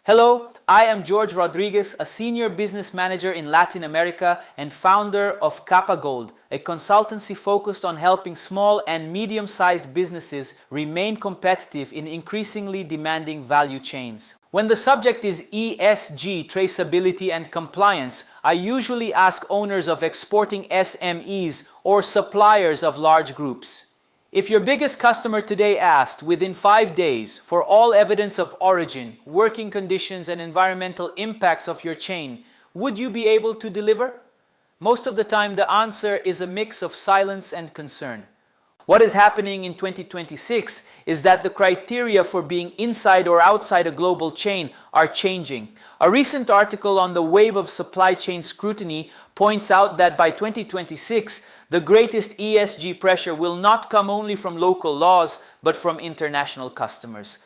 Hello, I am George Rodriguez, a senior business manager in Latin America and founder of kPaGold, a consultancy focused on helping small and medium-sized businesses remain competitive in increasingly demanding value chains. When the subject is ESG, traceability and compliance, I usually ask owners of exporting SMEs or suppliers of large groups. If your biggest customer today asked, within 5 days, for all evidence of origin, working conditions and environmental impacts of your chain, would you be able to deliver? Most of the time the answer is a mix of silence and concern. What is happening in 2026 is that the criteria for being inside or outside a global chain are changing. A recent article on the wave of supply chain scrutiny points out that by 2026, the greatest ESG pressure will not come only from local laws, but from international customers.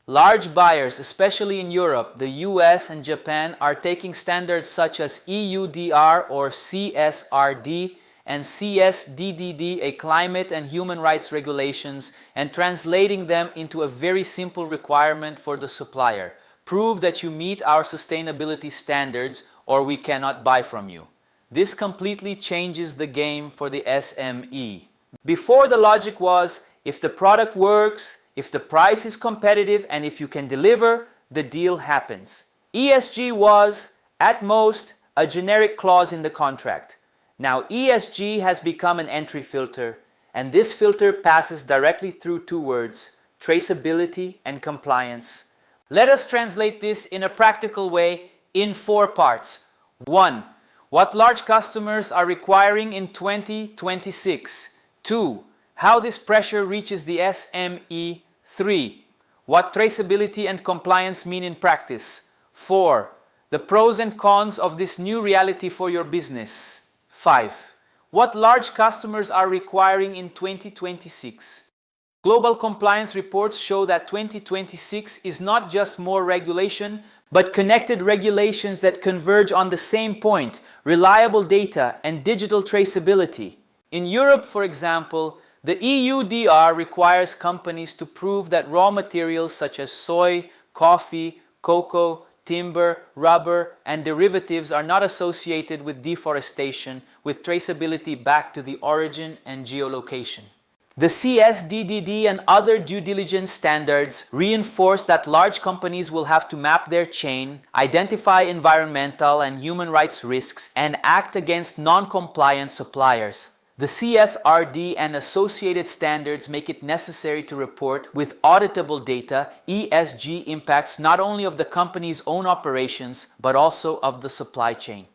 Large buyers, especially in Europe, the US and Japan, are taking standards such as EUDR or CSRD and CSDDD, a climate and human rights regulations, and translating them into a very simple requirement for the supplier. Prove that you meet our sustainability standards or we cannot buy from you. This completely changes the game for the SME. Before, the logic was, if the product works, if the price is competitive, and if you can deliver, the deal happens. ESG was, at most, a generic clause in the contract. Now ESG has become an entry filter, and this filter passes directly through two words: traceability and compliance. Let us translate this in a practical way in 4 parts. 1. What large customers are requiring in 2026. 2. How this pressure reaches the SME. 3. What traceability and compliance mean in practice. 4. The pros and cons of this new reality for your business. 5. What large customers are requiring in 2026. Global compliance reports show that 2026 is not just more regulation, but connected regulations that converge on the same point: reliable data and digital traceability. In Europe, for example, the EUDR requires companies to prove that raw materials such as soy, coffee, cocoa, timber, rubber, and derivatives are not associated with deforestation, with traceability back to the origin and geolocation. The CSDDD and other due diligence standards reinforce that large companies will have to map their chain, identify environmental and human rights risks, and act against non-compliant suppliers. The CSRD and associated standards make it necessary to report with auditable data ESG impacts not only of the company's own operations, but also of the supply chain.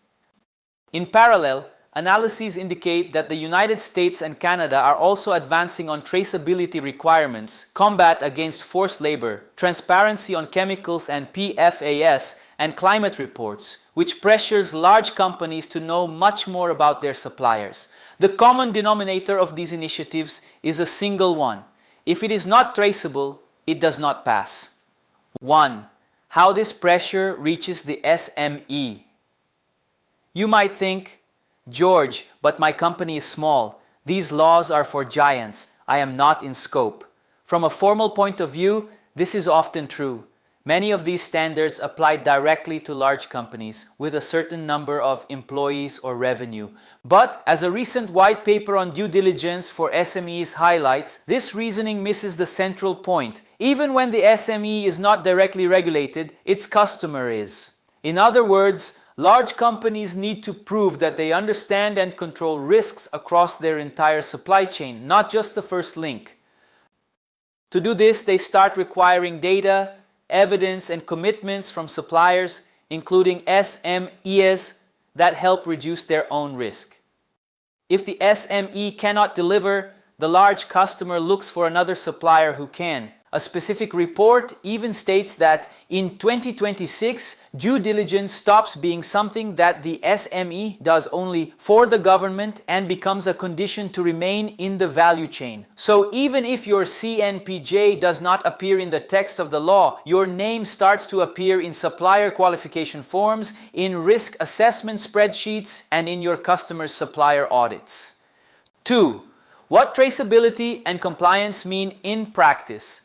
In parallel, analyses indicate that the United States and Canada are also advancing on traceability requirements, combat against forced labor, transparency on chemicals and PFAS, and climate reports, which pressures large companies to know much more about their suppliers. The common denominator of these initiatives is a single one: if it is not traceable, it does not pass. 1. How this pressure reaches the SME. You might think, George, but my company is small. These laws are for giants. I am not in scope. From a formal point of view, this is often true. Many of these standards apply directly to large companies with a certain number of employees or revenue. But, as a recent white paper on due diligence for SMEs highlights, this reasoning misses the central point. Even when the SME is not directly regulated, its customer is. In other words, large companies need to prove that they understand and control risks across their entire supply chain, not just the first link. To do this, they start requiring data, evidence, and commitments from suppliers, including SMEs, that help reduce their own risk. If the SME cannot deliver, the large customer looks for another supplier who can. A specific report even states that in 2026, due diligence stops being something that the SME does only for the government and becomes a condition to remain in the value chain. So even if your CNPJ does not appear in the text of the law, your name starts to appear in supplier qualification forms, in risk assessment spreadsheets, and in your customer's supplier audits. 2. What traceability and compliance mean in practice.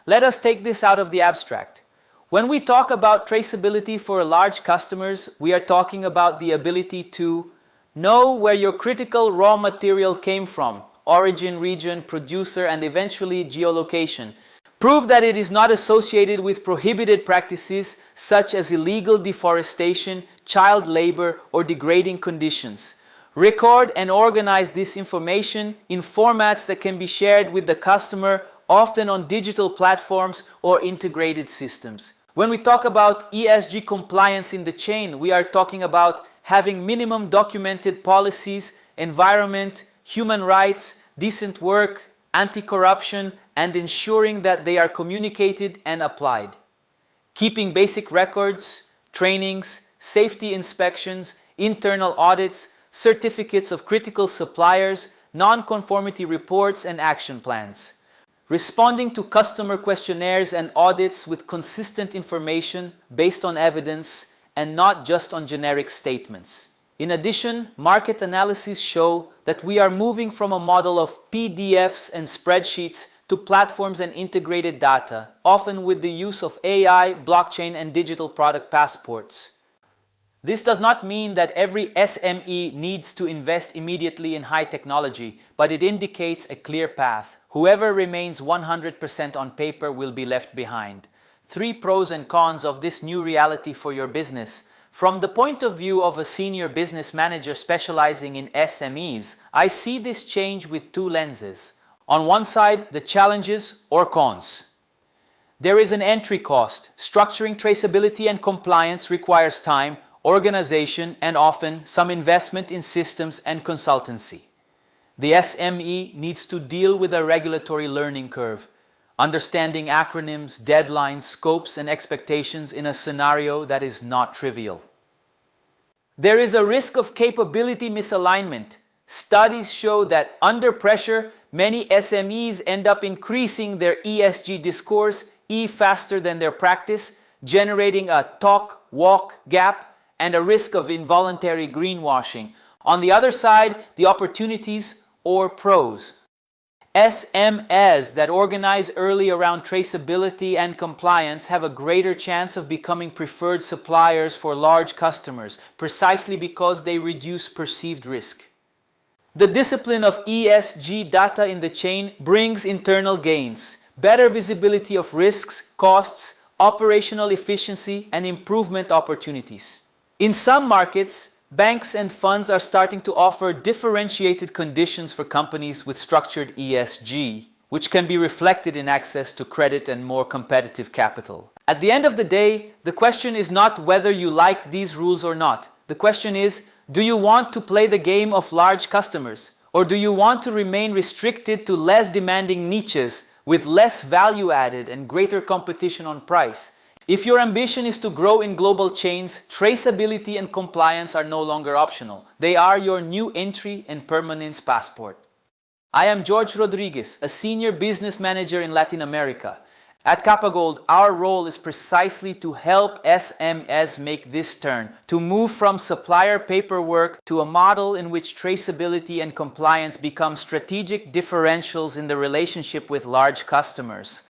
Let us take this out of the abstract. When we talk about traceability for large customers, we are talking about the ability to know where your critical raw material came from, origin, region, producer, and eventually geolocation. Prove that it is not associated with prohibited practices such as illegal deforestation, child labor, or degrading conditions. Record and organize this information in formats that can be shared with the customer, often on digital platforms or integrated systems. When we talk about ESG compliance in the chain, we are talking about having minimum documented policies, environment, human rights, decent work, anti-corruption, and ensuring that they are communicated and applied. Keeping basic records, trainings, safety inspections, internal audits, certificates of critical suppliers, non-conformity reports, and action plans. Responding to customer questionnaires and audits with consistent information based on evidence and not just on generic statements. In addition, market analyses show that we are moving from a model of PDFs and spreadsheets to platforms and integrated data, often with the use of AI, blockchain, and digital product passports. This does not mean that every SME needs to invest immediately in high technology, but it indicates a clear path. Whoever remains 100% on paper will be left behind. 3 pros and cons of this new reality for your business. From the point of view of a senior business manager specializing in SMEs, I see this change with 2 lenses. On one side, the challenges or cons. There is an entry cost. Structuring traceability and compliance requires time, organization, and often some investment in systems and consultancy. The SME needs to deal with a regulatory learning curve, understanding acronyms, deadlines, scopes, and expectations in a scenario that is not trivial. There is a risk of capability misalignment. Studies show that under pressure, many SMEs end up increasing their ESG discourse faster than their practice, generating a talk-walk gap and a risk of involuntary greenwashing. On the other side, the opportunities or pros. SMEs that organize early around traceability and compliance have a greater chance of becoming preferred suppliers for large customers, precisely because they reduce perceived risk. The discipline of ESG data in the chain brings internal gains, better visibility of risks, costs, operational efficiency, and improvement opportunities. In some markets, banks and funds are starting to offer differentiated conditions for companies with structured ESG, which can be reflected in access to credit and more competitive capital. At the end of the day, the question is not whether you like these rules or not. The question is, do you want to play the game of large customers? Or do you want to remain restricted to less demanding niches with less value added and greater competition on price? If your ambition is to grow in global chains, traceability and compliance are no longer optional. They are your new entry and permanence passport. I am Jorge Rodriguez, a senior business manager in Latin America. At kPaGold, our role is precisely to help SMEs make this turn, to move from supplier paperwork to a model in which traceability and compliance become strategic differentials in the relationship with large customers.